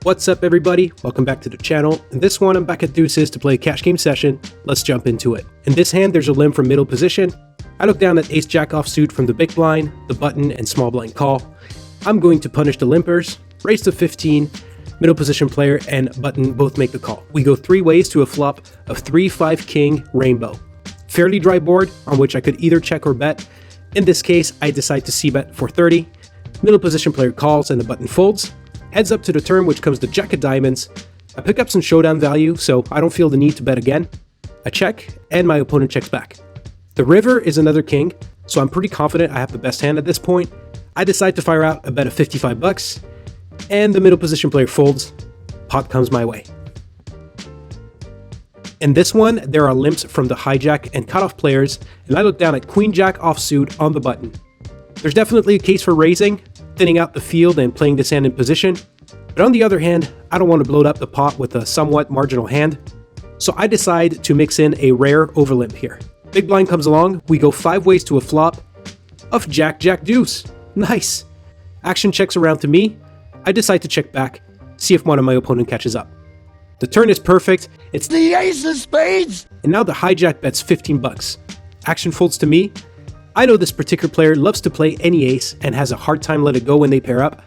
What's up everybody, welcome back to the channel. In this one I'm back at Deuce's to play a cash game session. Let's jump into it. In this hand there's a limp from middle position. I look down at ace jack offsuit from the big blind, the button and small blind call. I'm going to punish the limpers, raise to 15, middle position player and button both make the call. We go 3 ways to a flop of 3-5 king rainbow. Fairly dry board on which I could either check or bet. In this case I decide to c-bet for 30. Middle position player calls and the button folds. Heads up to the turn, which comes the jack of diamonds. I pick up some showdown value, so I don't feel the need to bet again. I check, and my opponent checks back. The river is another king, so I'm pretty confident I have the best hand at this point. I decide to fire out a bet of 55 bucks, and the middle position player folds. Pot comes my way. In this one, there are limps from the hijack and cutoff players, and I look down at queen jack offsuit on the button. There's definitely a case for raising, thinning out the field and playing this hand in position. But on the other hand, I don't want to bloat up the pot with a somewhat marginal hand. So I decide to mix in a rare overlimp here. Big blind comes along, we go 5 ways to a flop of jack, jack, deuce. Nice. Action checks around to me. I decide to check back, see if one of my opponent catches up. The turn is perfect. It's the ace of spades. And now the hijack bets 15 bucks. Action folds to me. I know this particular player loves to play any ace and has a hard time letting it go when they pair up.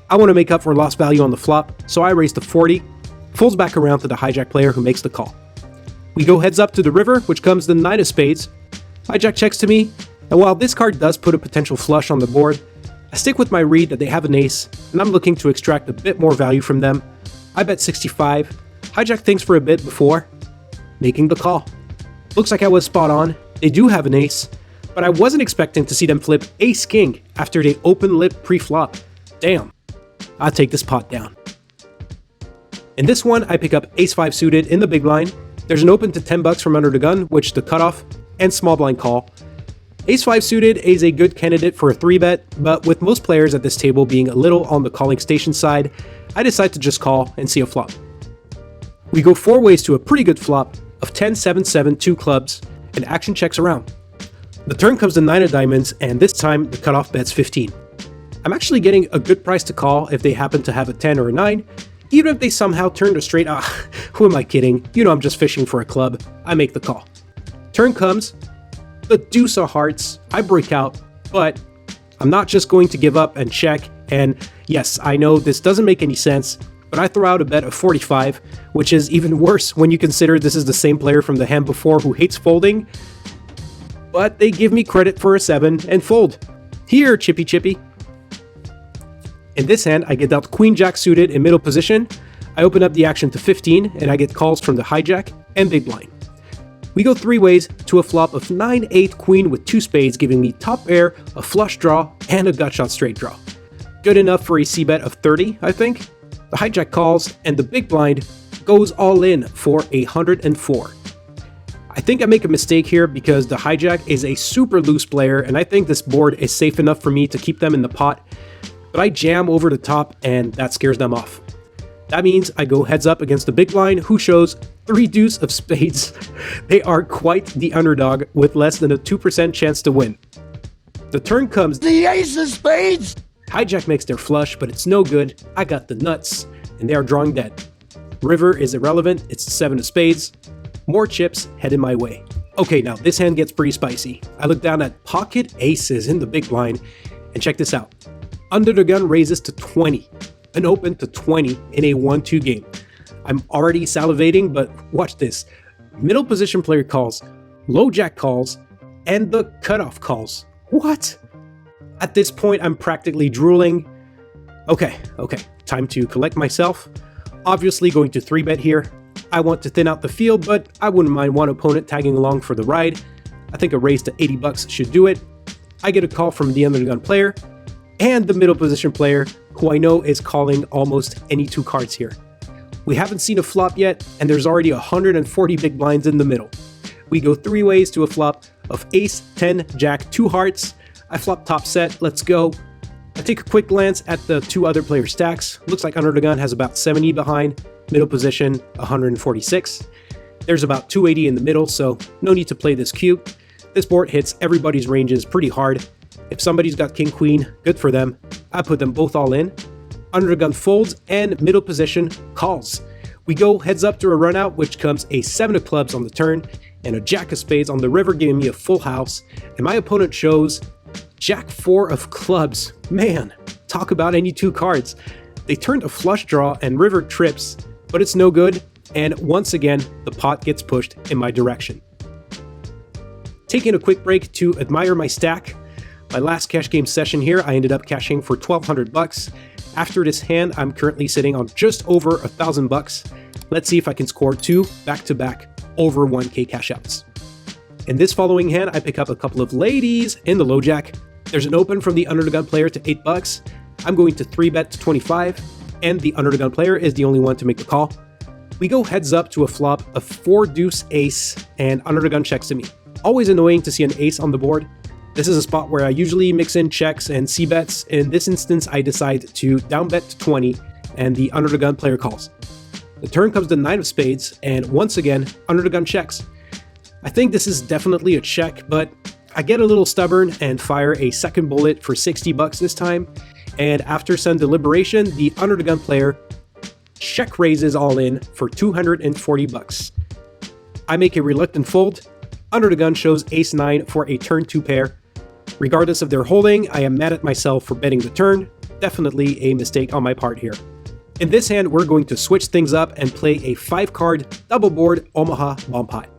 I want to make up for lost value on the flop, so I raise to 40, folds back around to the hijack player who makes the call. We go heads up to the river, which comes the 9 of spades. Hijack checks to me, and while this card does put a potential flush on the board, I stick with my read that they have an ace, and I'm looking to extract a bit more value from them. I bet 65, hijack thinks for a bit before making the call. Looks like I was spot on, they do have an ace, but I wasn't expecting to see them flip ace-king after they open-lip pre-flop. Damn. I'll take this pot down. In this one, I pick up ace-5 suited in the big blind. There's an open to 10 bucks from under the gun, which the cutoff and small blind call. Ace-5 suited is a good candidate for a 3-bet, but with most players at this table being a little on the calling station side, I decide to just call and see a flop. We go 4 ways to a pretty good flop of 10-7-7 2 clubs, and action checks around. The turn comes the 9 of diamonds, and this time the cutoff bets 15. I'm actually getting a good price to call if they happen to have a 10 or a 9, even if they somehow turned a straight, who am I kidding? You know I'm just fishing for a club. I make the call. Turn comes, the deuce of hearts, I break out, but I'm not just going to give up and check, and yes, I know this doesn't make any sense, but I throw out a bet of 45, which is even worse when you consider this is the same player from the hand before who hates folding. But they give me credit for a 7 and fold. Here, chippy chippy. In this hand, I get dealt queen jack suited in middle position. I open up the action to 15 and I get calls from the hijack and big blind. We go 3 ways to a flop of 9-8 queen with 2 spades, giving me top pair, a flush draw, and a gut shot straight draw. Good enough for a c-bet of 30, I think. The hijack calls and the big blind goes all in for 104. I think I make a mistake here because the hijack is a super loose player and I think this board is safe enough for me to keep them in the pot, but I jam over the top and that scares them off. That means I go heads up against the big blind who shows 3 deuce of spades. They are quite the underdog with less than a 2% chance to win. The turn comes the ace of spades. Hijack makes their flush, but it's no good. I got the nuts and they are drawing dead. River is irrelevant, it's the 7 of spades. More chips headed my way. Okay, now this hand gets pretty spicy. I look down at pocket aces in the big blind, and check this out. Under the gun raises to 20, an open to 20 in a 1-2 game. I'm already salivating, but watch this. Middle position player calls, low jack calls, and the cutoff calls. What? At this point, I'm practically drooling. Okay, time to collect myself. Obviously going to 3-bet here. I want to thin out the field, but I wouldn't mind one opponent tagging along for the ride. I think a raise to 80 bucks should do it. I get a call from the under the gun player and the middle position player, who I know is calling almost any 2 cards here. We haven't seen a flop yet, and there's already 140 big blinds in the middle. We go 3 ways to a flop of ace, 10, jack, 2 hearts. I flop top set, let's go. I take a quick glance at the 2 other player stacks. Looks like under the gun has about 70 behind. Middle position, 146. There's about 280 in the middle, so no need to play this cute. This board hits everybody's ranges pretty hard. If somebody's got king queen, good for them. I put them both all in. under the gun folds, and middle position calls. We go heads up to a run out, which comes a 7 of clubs on the turn and a jack of spades on the river, giving me a full house, and my opponent shows jack 4 of clubs. Man, talk about any 2 cards. They turned a flush draw and river trips, but it's no good, and once again, the pot gets pushed in my direction. Taking a quick break to admire my stack. My last cash game session here, I ended up cashing for 1,200 bucks. After this hand, I'm currently sitting on just over 1,000 bucks. Let's see if I can score 2 back-to-back over 1k cash outs. In this following hand, I pick up a couple of ladies in the low jack. There's an open from the under the gun player to 8 bucks. I'm going to 3-bet to 25, and the under the gun player is the only one to make the call. We go heads up to a flop of 4 deuce ace, and under the gun checks to me. Always annoying to see an ace on the board. This is a spot where I usually mix in checks and c-bets. In this instance, I decide to down bet to 20, and the under the gun player calls. The turn comes the 9 of spades, and once again, under the gun checks. I think this is definitely a check, but I get a little stubborn and fire a second bullet for 60 bucks this time, and after some deliberation, the under the gun player check raises all in for 240 bucks. I make a reluctant fold. Under the gun shows ace 9 for a turn 2 pair. Regardless of their holding, I am mad at myself for betting the turn. Definitely a mistake on my part here. In this hand, we're going to switch things up and play a 5-card double board Omaha bomb pot.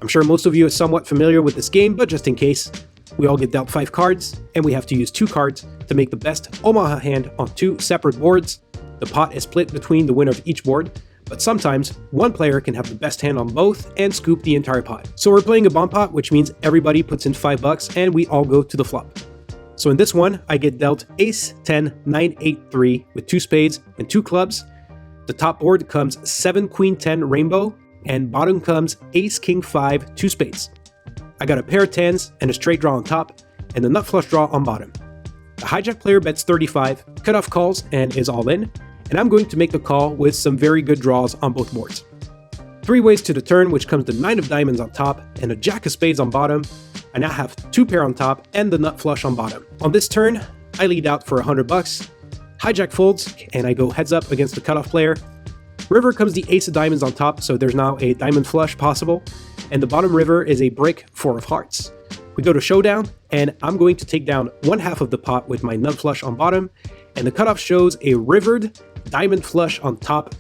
I'm sure most of you are somewhat familiar with this game, but just in case, we all get dealt 5 cards, and we have to use 2 cards to make the best Omaha hand on 2 separate boards. The pot is split between the winner of each board, but sometimes one player can have the best hand on both and scoop the entire pot. So we're playing a bomb pot, which means everybody puts in 5 bucks and we all go to the flop. So in this one, I get dealt ace 10 9 8 3 with 2 spades and 2 clubs. The top board comes 7 queen 10 rainbow, and bottom comes ace king 5 2 spades. I got a pair of 10s and a straight draw on top, and the nut flush draw on bottom. The hijack player bets 35, cutoff calls, and is all in, and I'm going to make the call with some very good draws on both boards. 3 ways to the turn, which comes the 9 of diamonds on top and a jack of spades on bottom. I now have 2 pair on top and the nut flush on bottom. On this turn, I lead out for 100 bucks. Hijack folds, and I go heads up against the cutoff player. River comes the ace of diamonds on top, so there's now a diamond flush possible, and the bottom river is a brick 4 of hearts. We go to showdown, and I'm going to take down 1/2 of the pot with my nut flush on bottom, and the cutoff shows a rivered diamond flush on top.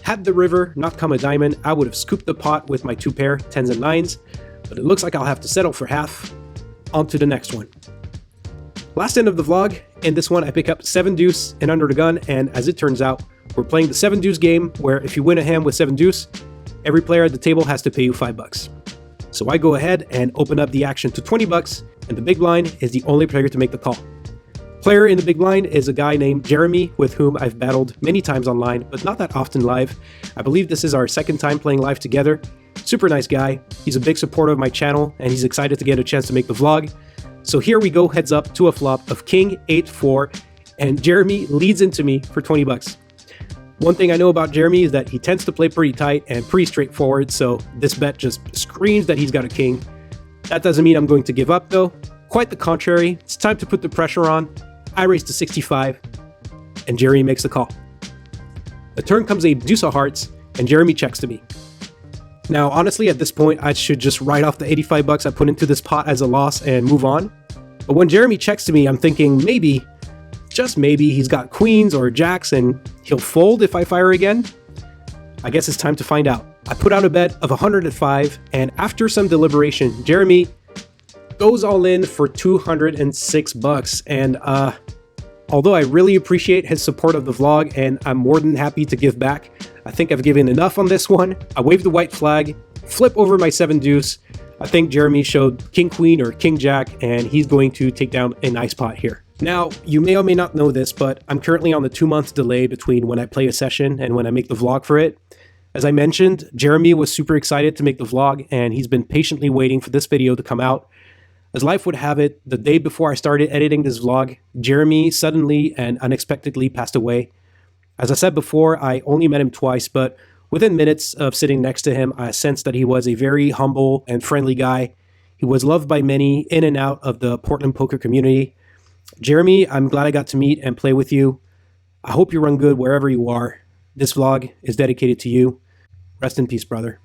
Had the river not come a diamond, I would have scooped the pot with my 2 pair, 10s and 9s, but it looks like I'll have to settle for half. On to the next one. Last end of the vlog. In this one, I pick up 7 deuce and under the gun, and as it turns out, we're playing the 7 deuce game, where if you win a hand with 7 deuce, every player at the table has to pay you 5 bucks. So I go ahead and open up the action to 20 bucks, and the big blind is the only player to make the call. Player in the big blind is a guy named Jeremy, with whom I've battled many times online, but not that often live. I believe this is our 2nd time playing live together. Super nice guy. He's a big supporter of my channel, and he's excited to get a chance to make the vlog. So here we go heads up to a flop of king 8-4, and Jeremy leads into me for 20 bucks. One thing I know about Jeremy is that he tends to play pretty tight and pretty straightforward, so this bet just screams that he's got a king. That doesn't mean I'm going to give up though. Quite the contrary, it's time to put the pressure on. I raise to 65, and Jeremy makes the call. The turn comes a deuce of hearts, and Jeremy checks to me. Now, honestly, at this point, I should just write off the 85 bucks I put into this pot as a loss and move on. But when Jeremy checks to me, I'm thinking maybe, just maybe, he's got queens or jacks and he'll fold if I fire again. I guess it's time to find out. I put out a bet of 105, and after some deliberation, Jeremy goes all in for 206 bucks. And although I really appreciate his support of the vlog and I'm more than happy to give back, I think I've given enough on this one. I wave the white flag, flip over my 7 deuce. I think Jeremy showed king queen or king jack, and he's going to take down a nice pot here. Now, you may or may not know this, but I'm currently on the 2-month delay between when I play a session and when I make the vlog for it. As I mentioned, Jeremy was super excited to make the vlog, and he's been patiently waiting for this video to come out. As life would have it, the day before I started editing this vlog, Jeremy suddenly and unexpectedly passed away. As I said before, I only met him twice, but within minutes of sitting next to him, I sensed that he was a very humble and friendly guy. He was loved by many in and out of the Portland poker community. Jeremy, I'm glad I got to meet and play with you. I hope you run good wherever you are. This vlog is dedicated to you. Rest in peace, brother.